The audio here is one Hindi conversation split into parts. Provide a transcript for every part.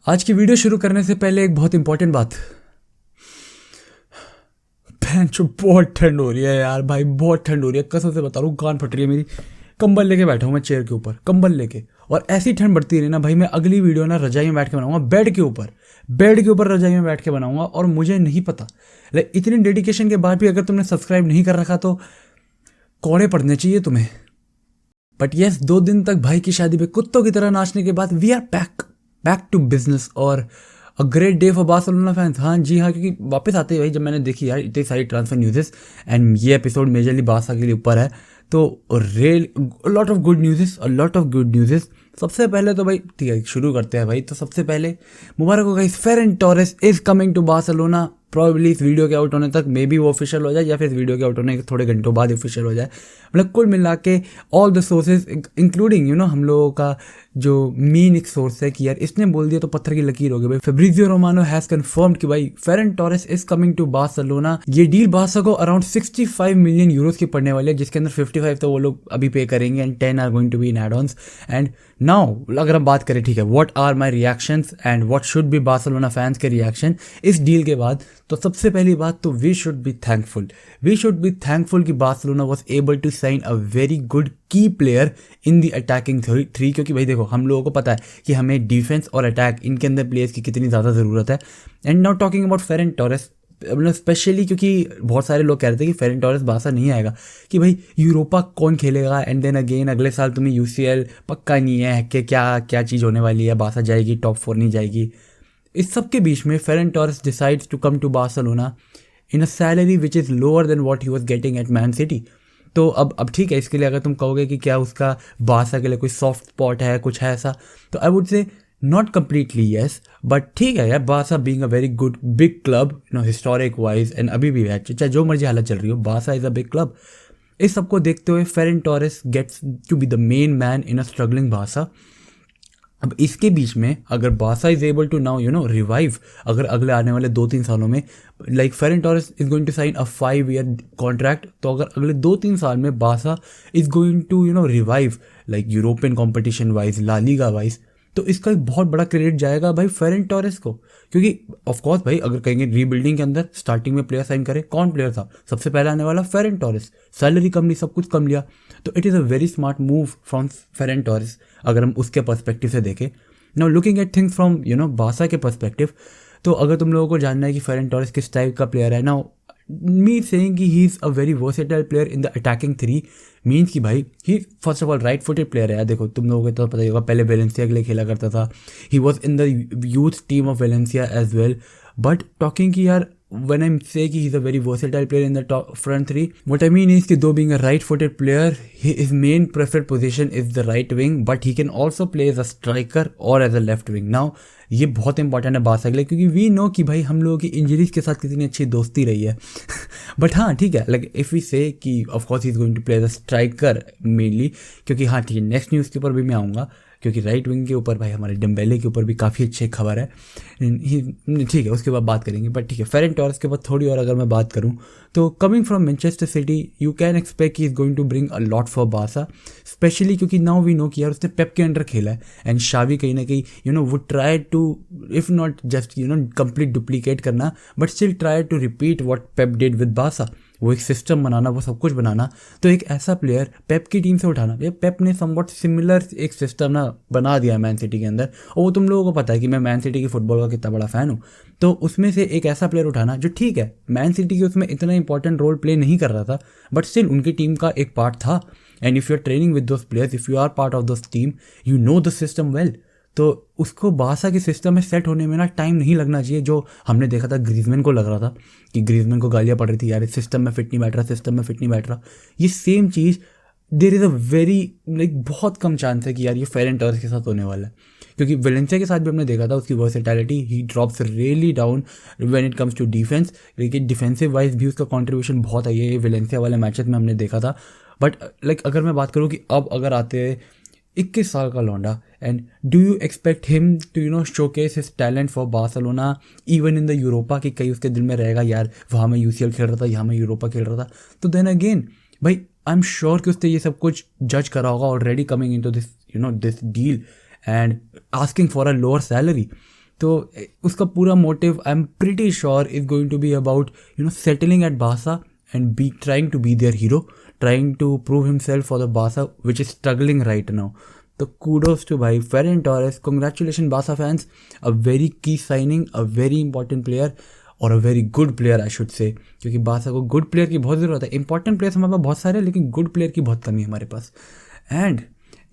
आज की वीडियो शुरू करने से पहले एक बहुत इंपॉर्टेंट बात। जो बहुत ठंड हो रही है यार भाई, बहुत ठंड हो रही है, कसम से बता रहा हूँ, कान फट रही है मेरी। कंबल लेके बैठा हूँ मैं चेयर के ऊपर, कंबल लेके, और ऐसी ठंड बढ़ती रही ना भाई, मैं अगली वीडियो ना रजाई में बैठ के बनाऊंगा, बेड के ऊपर रजाई में बैठ के बनाऊंगा। और मुझे नहीं पता, लाइक इतनी डेडिकेशन के बाद भी अगर तुमने सब्सक्राइब नहीं कर रखा तो कोड़े पड़ने चाहिए तुम्हें। बट यस, 2 दिन तक भाई की शादी पे कुत्तों की तरह नाचने के बाद we are back to business, और a great day for Barcelona fans. हाँ जी हाँ, क्योंकि वापस आते ही भाई जब मैंने देखी यार इतनी सारी ट्रांसफर न्यूज़ेस, एंड ये एपिसोड मेजरली बारसा के लिए ऊपर है, तो रियल लॉट ऑफ गुड न्यूज़ेस। सबसे पहले तो भाई ठीक है, शुरू करते हैं भाई। तो सबसे पहले मुबारक हो guys, Ferran Torres is coming to Barcelona. Probably इस वीडियो के आउट होने तक मे बी वो ऑफिशियल हो जाए, या फिर इस वीडियो के आउट होने के थोड़े घंटों बाद ऑफिशियल हो जाए। मतलब कुल मिला के ऑल द सोर्सेज इंक्लूडिंग हम लोगों का जो मेन एक सोर्स है कि यार इसने बोल दिया तो पत्थर की लकीर हो गई भाई। फेब्रिजियो रोमानो हैज कंफर्म्ड कि भाई Ferran Torres is coming to Barcelona. ये डील बार्सा को अराउंड 65 मिलियन यूरोस की पड़ने वाली है, जिसके अंदर 55 तो वो लोग अभी पे करेंगे and 10 are going to be in add ons. And now अगर हम बात करें, ठीक है, what are my reactions and what should be Barcelona fans के रिएक्शन इस डील के बाद, तो सबसे पहली बात तो वी शुड बी थैंकफुल कि Barcelona was able to sign a very good key player in the attacking three. क्योंकि भाई देखो, हम लोगों को पता है कि हमें डिफेंस और अटैक इनके अंदर प्लेयर्स की कितनी ज़्यादा ज़रूरत है। And now talking about Ferran Torres, मतलब स्पेशली क्योंकि बहुत सारे लोग कह रहे थे कि फेरन टोरेस बारसा नहीं आएगा, कि भाई यूरोपा कौन खेलेगा, एंड देन अगेन अगले साल तुम्हें यूसीएल पक्का नहीं है कि क्या चीज़ होने वाली है, बारसा जाएगी, टॉप 4 नहीं जाएगी। इस सब के बीच में Ferran Torres decides to come to Barcelona in a salary which is lower than what he was getting at Man City. तो अब ठीक है, इसके लिए अगर तुम कहोगे कि क्या उसका बारसा के लिए कोई सॉफ्ट स्पॉट है, कुछ है ऐसा, तो आई वुड से नॉट कम्प्लीटली येस, बट ठीक है यार, Barça being a very good big club historic wise, and अभी भी है, चाहे जो मर्जी हालत चल रही हो, Barça is a big club. इस सबको देखते हुए Ferran Torres gets to be the main man in a struggling Barça. अब इसके बीच में अगर Barça is able to now revive, अगर अगले आने वाले 2-3 सालों में, like Ferran Torres is going to sign a 5 year contract, तो अगर अगले 2-3 साल में Barça is going to revive like European competition wise, La Liga wise, तो इसका एक बहुत बड़ा क्रेडिट जाएगा भाई फेरन टोरेस को। क्योंकि ऑफकोर्स भाई अगर कहेंगे रीबिल्डिंग के अंदर स्टार्टिंग में प्लेयर साइन करे, कौन प्लेयर था सबसे पहले आने वाला? फेरन टोरेस। सैलरी कम ली, सब कुछ कम लिया, तो it is a very smart move from Ferran Torres अगर हम उसके पर्सपेक्टिव से देखें। Now looking at things from Barça के पर्सपेक्टिव, तो अगर तुम लोगों को जानना है कि फेरन टोरेस किस टाइप का प्लेयर है, नाउ मी सेइंग कि he is a very versatile player in the attacking three means कि भाई he first of all right footed player है यार। देखो तुम लोगों को तो पता ही होगा, पहले वेलेंसिया के लिए खेला करता था, he was in the youth team of Valencia as well. But talking कि यार when I say कि he's a very versatile player in the top front three, what I mean is कि though being a right-footed player, his main preferred position is the right wing, but he can also play as a striker or as a left wing. Now ये बहुत इंपॉर्टेंट है बारसा के लिए, क्योंकि वी नो कि भाई हम लोगों की इंजरीज के साथ कितनी अच्छी दोस्ती रही है। बट हाँ ठीक है, लाइक इफ़ वी से कि of course he is going to play as a striker mainly, क्योंकि हाँ ठीक है, नेक्स्ट न्यूज़ के ऊपर भी मैं आऊँगा, क्योंकि राइट विंग के ऊपर भाई हमारे डेम्बेले के ऊपर भी काफ़ी अच्छी खबर है, ठीक है, उसके बाद बात करेंगे। बट ठीक है, फेरन टोरेस के बाद थोड़ी और अगर मैं बात करूँ, तो coming from Manchester City you can expect he is going to bring a lot for Barca, specially क्योंकि नाउ वी नो कि यार उसने पेप के अंडर खेला है, एंड शावी कहीं ना कहीं would try to if not just complete duplicate करना, but still try to repeat what Pep did with Barça, वो एक सिस्टम बनाना, वो सब कुछ बनाना। तो एक ऐसा प्लेयर पेप की टीम से उठाना, ये पेप ने समवॉट सिमिलर एक सिस्टम ना बना दिया मैन सिटी के अंदर, और वो तुम लोगों को पता है कि मैं मैन सिटी की फुटबॉल का कितना बड़ा फ़ैन हूँ। तो उसमें से एक ऐसा प्लेयर उठाना जो ठीक है मैन सिटी के उसमें इतना इंपॉर्टेंट रोल प्ले नहीं कर रहा था, बट स्टिल उनकी टीम का एक पार्ट था। And if you are training with those players, if you are part of those team, you know the system well, तो उसको बारसा के सिस्टम में सेट होने में ना टाइम नहीं लगना चाहिए, जो हमने देखा था ग्रीजमैन को लग रहा था कि ग्रीजमैन को गालियाँ पड़ रही थी यार सिस्टम में फिट नहीं बैठ रहा। ये same cheese there is a very like बहुत कम चांस है कि यार ये फेरन टोरेस के साथ होने वाला है, क्योंकि वेलेंसिया के साथ भी हमने देखा था उसकी versatility, he drops really down when it comes to defence, लेकिन डिफेंसिव वाइज भी उसका कॉन्ट्रीब्यूशन बहुत है, ये वेलेंसिया वाले मैचेस में हमने देखा था। बट लाइक अगर मैं बात करूँ कि अब अगर आते हैं 21 साल का लौंडा, and do you expect him to showcase his talent for Barcelona even in the Europa, कि कहीं उसके दिल में रहेगा यार वहाँ मैं यूसीएल खेल रहा था, यहाँ मैं यूरोपा खेल रहा था, तो देन अगेन भाई आई एम श्योर कि उसने ये सब कुछ जज करा होगा already coming in to this this deal and asking for a lower salary. तो उसका पूरा motive I am pretty sure is going to be about settling at Barça and be trying to be their hero, trying to prove himself for the Barca, which is struggling right now. So kudos to bhai Ferran Torres. Congratulations Barca fans. A very key signing, a very important player और a very good player I should say, क्योंकि बारसा को गुड प्लेयर की बहुत ज़रूरत है. इंपॉर्टेंट प्लेयर्स हमारे पास बहुत सारे हैं लेकिन गुड प्लेयर की बहुत कमी है हमारे पास. एंड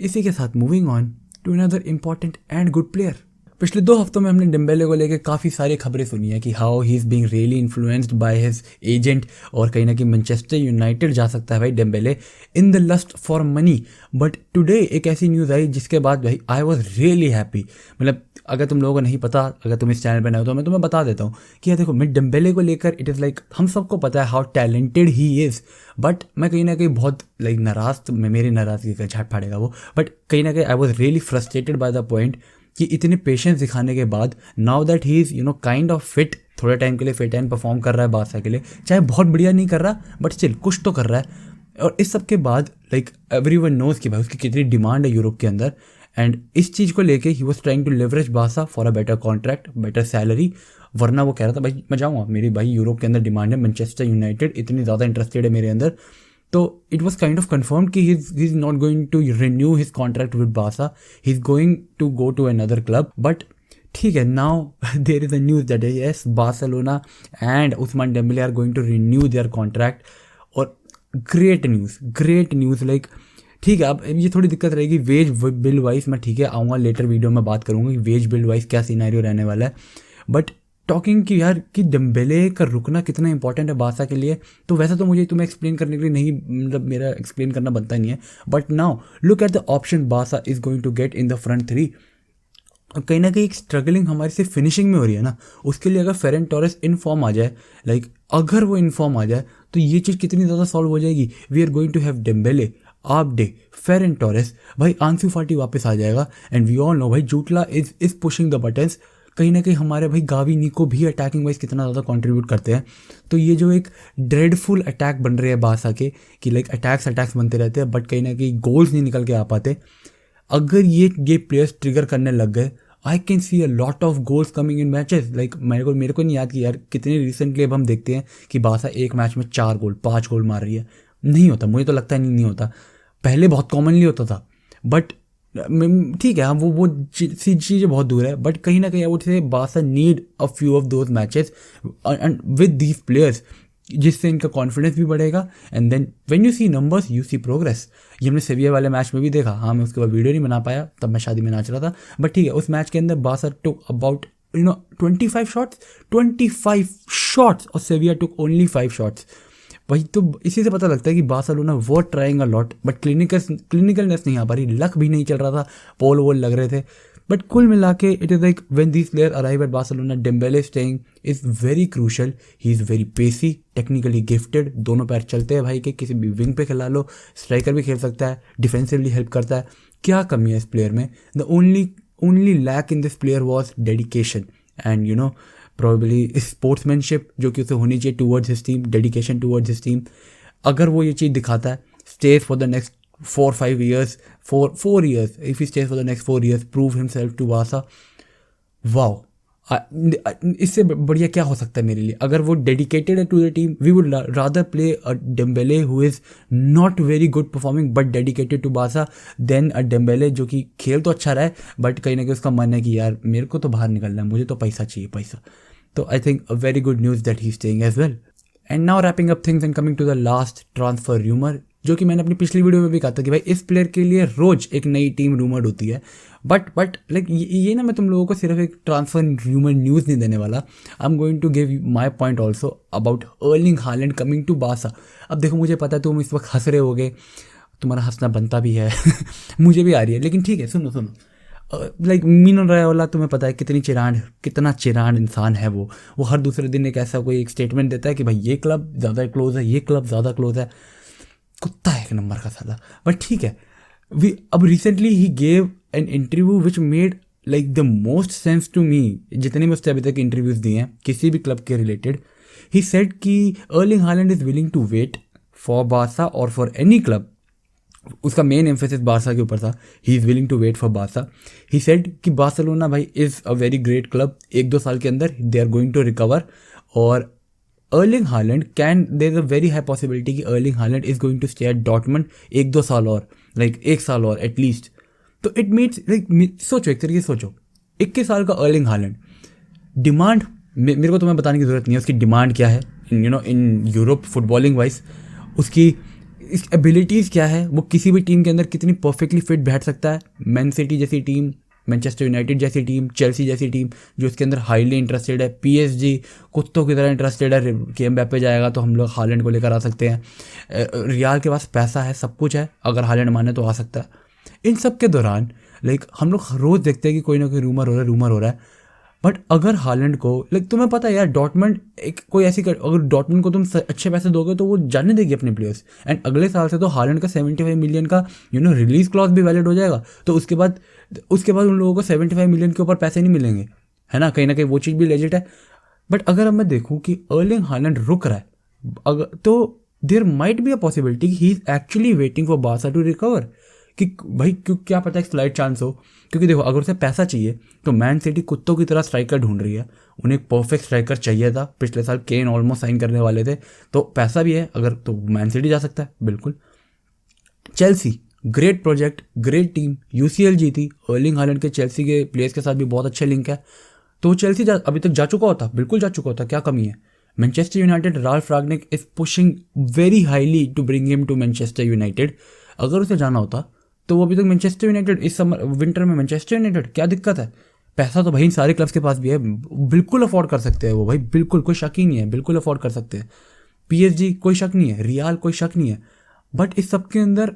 इसी के साथ moving on to another important and good player. पिछले 2 हफ्तों में हमने डेम्बेले को लेकर काफ़ी सारी खबरें सुनी है कि how he is being really influenced by his agent और कहीं ना कहीं मैनचेस्टर यूनाइटेड जा सकता है भाई Dembele in the lust for money. But today एक ऐसी न्यूज़ आई जिसके बाद भाई आई वॉज रियली हैप्पी. मतलब अगर तुम लोगों को नहीं पता, अगर तुम इस चैनल पर नए हो तो मैं तुम्हें बता देता हूँ कि यार देखो, मैं डेम्बेले को लेकर इट इज़ लाइक हम सबको पता है how talented he is. But मैं कहीं ना कहीं बहुत लाइक नाराज़, तो मेरी नाराज़गी का झाट फाड़ेगा वो, बट कहीं ना कहीं I was really frustrated by the point कि इतने पेशेंस दिखाने के बाद now that he is kind of fit, थोड़े टाइम के लिए फिट एंड परफॉर्म कर रहा है बारसा के लिए, चाहे बहुत बढ़िया नहीं कर रहा बट स्टिल कुछ तो कर रहा है. और इस सब के बाद लाइक एवरीवन नोज़ कि भाई उसकी कितनी डिमांड है यूरोप के अंदर. एंड इस चीज़ को लेके he was trying to leverage Barca for a better contract, better salary. वरना वो कह रहा था भाई मैं जाऊँगा, मेरी भाई यूरोप के अंदर डिमांड है, मैनचेस्टर यूनाइटेड इतनी ज़्यादा इंटरेस्टेड है मेरे अंदर. तो it was kind of confirmed कि he is not going to renew his contract with Barça, he is going to go to another club. But ठीक है, now there is a news that yes Barcelona and Ousmane Dembele are going to renew their contract. और ग्रेट न्यूज़ लाइक ठीक है. अब ये थोड़ी दिक्कत रहेगी वेज बिल वाइज, मैं ठीक है आऊँगा लेटर वीडियो में बात करूँगा कि वेज बिल वाइज क्या सिनेरियो रहने वाला है. बट टॉकिंग कि यार कि डेम्बेले का रुकना कितना इंपॉर्टेंट है बारसा के लिए, तो वैसे तो मुझे तुम्हें एक्सप्लेन करने के लिए नहीं, मतलब मेरा एक्सप्लेन करना बनता नहीं है. But now look at the option Barca is going to get in the front 3. कहीं ना कहीं एक स्ट्रगलिंग हमारी सिर्फ फिनिशिंग में हो रही है ना, उसके लिए अगर फेरन टोरेस इन फॉर्म आ जाए, लाइक अगर वो इन फॉर्म आ जाए तो ये चीज़ कितनी ज़्यादा सॉल्व हो जाएगी. We are going to have Dembele, Abde, Ferran Torres, भाई आंसू फाटी वापस आ जाएगा. एंड वी ऑल नो भाई जूटला इज पुशिंग द बटन्स. कहीं ना कहीं हमारे भाई गावी निको भी अटैकिंग वाइज कितना ज़्यादा कंट्रीब्यूट करते हैं. तो ये जो एक ड्रेडफुल अटैक बन रहे हैं बारसा के कि लाइक अटैक्स बनते रहते हैं बट कहीं ना कहीं गोल्स नहीं निकल के आ पाते. अगर ये प्लेयर्स ट्रिगर करने लग गए, I can see a lot of goals coming in matches. Like मेरे को नहीं याद कि यार कितने रिसेंटली अब हम देखते हैं कि बारसा एक मैच में 4 गोल 5 गोल मार रही है. नहीं होता, मुझे तो लगता है नहीं होता. पहले बहुत कॉमनली होता था बट ठीक है, हाँ वो चीज़ें बहुत दूर है. बट कहीं ना कहीं I would say Barca need a few of those matches and with these players, जिससे इनका कॉन्फिडेंस भी बढ़ेगा. And then when you see numbers you see progress. ये हमने सेविया वाले मैच में भी देखा. हाँ मैं उसके बाद वीडियो नहीं बना पाया, तब मैं शादी में नाच रहा था. बट ठीक है, उस मैच के अंदर बारसा टुक अबाउट 25 शॉट्स और सेविया टुक ओनली 5 शॉट्स. वही तो इसी से पता लगता है कि बार्सिलोना वो ट्राइंग अ लॉट बट क्लिनिकलनेस नहीं आ पा रही. लक भी नहीं चल रहा था, पोल वोल लग रहे थे. बट कुल मिला के it is like when these player arrive at Barcelona, Dembele staying is very crucial. He is very pacy, technically gifted, दोनों पैर चलते हैं भाई के. किसी भी विंग पे खिला लो, स्ट्राइकर भी खेल सकता है, डिफेंसिवली हेल्प करता है. क्या कमी है इस प्लेयर में? The only lack in this player was dedication and probably sportsmanship जो कि उसे होनी चाहिए towards his team, dedication towards his team. अगर वो ये चीज़ दिखाता है, stage for the next 4-5 years, 4 years, if he stays for the next 4 years, prove himself to Barca, wow. इससे बढ़िया क्या हो सकता है मेरे लिए? अगर वो डेडिकेटेड है to the team, we would rather play a Dembele who is not very good performing but dedicated to Barca than a Dembele जो कि खेल तो अच्छा रहा है बट कहीं ना कहीं उसका मन है कि यार मेरे को तो बाहर निकलना है, मुझे तो पैसा चाहिए पैसा. तो I think a very good news that he staying as well. And now wrapping up things and coming to the last transfer rumour, जो कि मैंने अपनी पिछली वीडियो में भी कहा था कि भाई इस प्लेयर के लिए रोज एक नई टीम रूमर्ड होती है. बट लाइक ये ना, मैं तुम लोगों को सिर्फ एक ट्रांसफर रूमर न्यूज़ नहीं देने वाला. I am going to give my point also about Erling Haaland coming to Barca. अब देखो, मुझे पता है तुम इस वक्त हंस रहे होगे, तुम्हारा हंसना बनता भी है मुझे भी आ रही है, लेकिन ठीक है सुनो. लाइक मीनो रायोला, तुम्हें पता है कितना चिरांड इंसान है वो हर दूसरे दिन एक ऐसा कोई एक स्टेटमेंट देता है कि भाई ये क्लब ज़्यादा क्लोज है, ये क्लब ज़्यादा क्लोज है. कुत्ता है एक नंबर का साला. बट ठीक है, अब recently he gave an interview which made like the most sense to me, जितने में उसने अभी तक इंटरव्यूज़ दिए हैं किसी भी क्लब के रिलेटेड. ही सेड कि Erling Haaland is willing to wait for Barça और फॉर एनी क्लब उसका मेन एम्फेसिस बारसा के ऊपर था, he is willing to wait for Barça. He said कि बार्सिलोना भाई is a very great club, 1-2 साल के अंदर they are going to recover. और Erling Haaland there is a very high possibility कि Erling Haaland is going to stay at Dortmund 1-2 साल और, लाइक 1 साल और एटलीस्ट। तो इट मीन्स लाइक सोचो, एक तरीके से सोचो, 21 साल का अर्लिंग हालैंड, डिमांड मेरे को तुम्हें बताने की ज़रूरत नहीं है उसकी डिमांड क्या है इन यूरोप फुटबॉलिंग वाइज, उसकी एबिलिटीज़ क्या है, वो किसी भी टीम के अंदर कितनी परफेक्टली फिट बैठ सकता है। मैन सिटी जैसी टीम, मैनचेस्टर यूनाइटेड जैसी टीम, चेल्सी जैसी टीम जो इसके अंदर हाईली इंटरेस्टेड है, पीएसजी कुत्तों की तरह इंटरेस्टेड है कि एम्बापे जाएगा तो हम लोग हालैंड को लेकर आ सकते हैं। रियाल के पास पैसा है, सब कुछ है, अगर हालैंड माने तो आ सकता है। इन सब के दौरान लाइक हम लोग रोज़ देखते हैं कि कोई ना कोई रूमर हो रहा है। बट अगर हालैंड को लाइक तुम्हें पता है यार, डॉर्टमंड एक कोई ऐसी अगर डॉर्टमंड को तुम अच्छे पैसे दोगे तो वो जाने देगी अपने प्लेयर्स। एंड अगले साल से तो हालैंड का 75 मिलियन का रिलीज क्लॉज भी वैलिड हो जाएगा। तो उसके बाद उन लोगों को 75 मिलियन के ऊपर पैसे नहीं मिलेंगे, है ना, कहीं ना कहीं वो चीज़ भी लेजिट है। बट अगर अब मैं देखूँ कि अर्लिंग हालैंड रुक रहा है, अगर तो there might be a possibility he is actually waiting for Barca to recover, कि भाई क्यों, क्या पता एक स्लाइट चांस हो। क्योंकि देखो अगर उसे पैसा चाहिए तो मैन सिटी कुत्तों की तरह स्ट्राइकर ढूंढ रही है, उन्हें एक परफेक्ट स्ट्राइकर चाहिए था। पिछले साल केन ऑलमोस्ट साइन करने वाले थे, तो पैसा भी है अगर, तो मैन सिटी जा सकता है बिल्कुल। Chelsea great project, great team, UCL जीती, अर्लिंग हालैंड के चेल्सी के प्लेयर्स के साथ भी बहुत अच्छे लिंक है, तो चेल्सी अभी तक जा चुका होता, बिल्कुल जा चुका होता, क्या कमी है। Manchester United, Ralf Rangnick is pushing very highly to bring him to Manchester United. अगर उसे जाना होता तो वो अभी तक मैनचेस्टर यूनाइटेड, इस समर विंटर में मैनचेस्टर यूनाइटेड, क्या दिक्कत है। पैसा तो भाई इन सारे क्लब्स के पास भी है, बिल्कुल अफोर्ड कर सकते हैं वो भाई, बिल्कुल कोई शक ही नहीं है, बिल्कुल अफोर्ड कर सकते हैं। पीएसजी कोई शक नहीं है, रियाल कोई शक नहीं है। बट इस सब के अंदर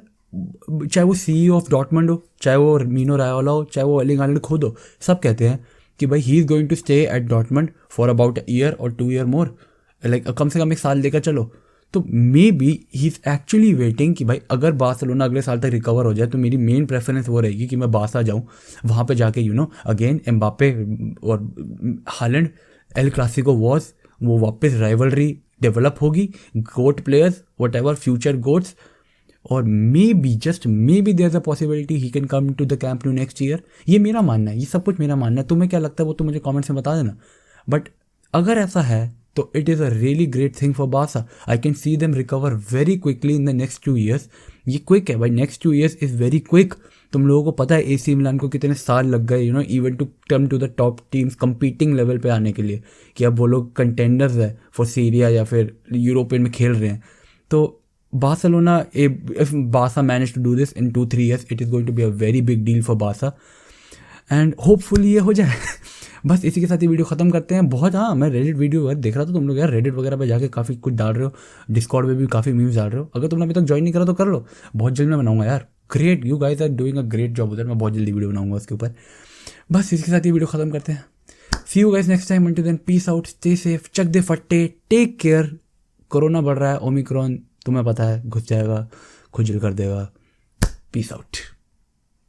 चाहे वो सीईओ ऑफ डॉर्टमंड हो, चाहे वो मीनो रायोला हो, चाहे वो अर्लिंग हालैंड खुद हो, सब कहते हैं कि भाई he is going to stay at Dortmund for about a year और 2 ईयर मोर, लाइक कम से कम 1 साल लेकर चलो। तो may be he is actually waiting कि भाई अगर बार्सिलोना अगले साल तक रिकवर हो जाए तो मेरी मेन प्रेफरेंस वो रहेगी कि मैं बार्सा जाऊँ, वहाँ पे जाके अगेन एम्बापे और हालैंड, एल क्लासिको वॉज, वो वापस राइवलरी डेवलप होगी, GOAT players whatever future GOATs, और may be just may be there is a possibility he can come to the camp new next year. ये मेरा मानना है, ये सब कुछ मेरा मानना है, तुम्हें क्या लगता है वो तो मुझे कमेंट्स में बता देना। बट अगर ऐसा है तो it is a really great thing for Barca. I can see them recover very quickly in the next 2 years. ये क्विक है भाई, next 2 years is very quick. तुम लोगों को पता है एसी मिलान को कितने साल लग गए even to come to the top teams competing level पे आने के लिए, कि अब वो लोग कंटेंडर्स है फॉर सीरिया या फिर यूरोपियन में खेल रहे हैं। तो Barcelona, if Barca managed to do this in 2-3 years, it is going to be a very big deal for Barca and hopefully ये हो जाए। बस इसी के साथ ये वीडियो ख़त्म करते हैं। बहुत, हाँ, मैं रेडिट वीडियो देख रहा था, तुम लोग यार रेडिट वगैरह पे जाके काफ़ी कुछ डाल रहे हो, डिस्कॉर्ड पे भी काफ़ी मीम्स डाल रहे हो। अगर तुमने अभी तक ज्वाइन नहीं करा तो कर लो, बहुत जल्द मैं बनाऊंगा यार। Great, you guys are doing a great job उधर, मैं बहुत जल्दी वीडियो बनाऊंगा उसके ऊपर। बस इसके साथ ये वीडियो ख़त्म करते हैं। See you guys next time, until then peace out, stay safe, चक दे फट्टे, टेक केयर। कोरोना बढ़ रहा है, ओमिक्रॉन तुम्हें पता है घुस जाएगा, खुजल कर देगा। Peace out.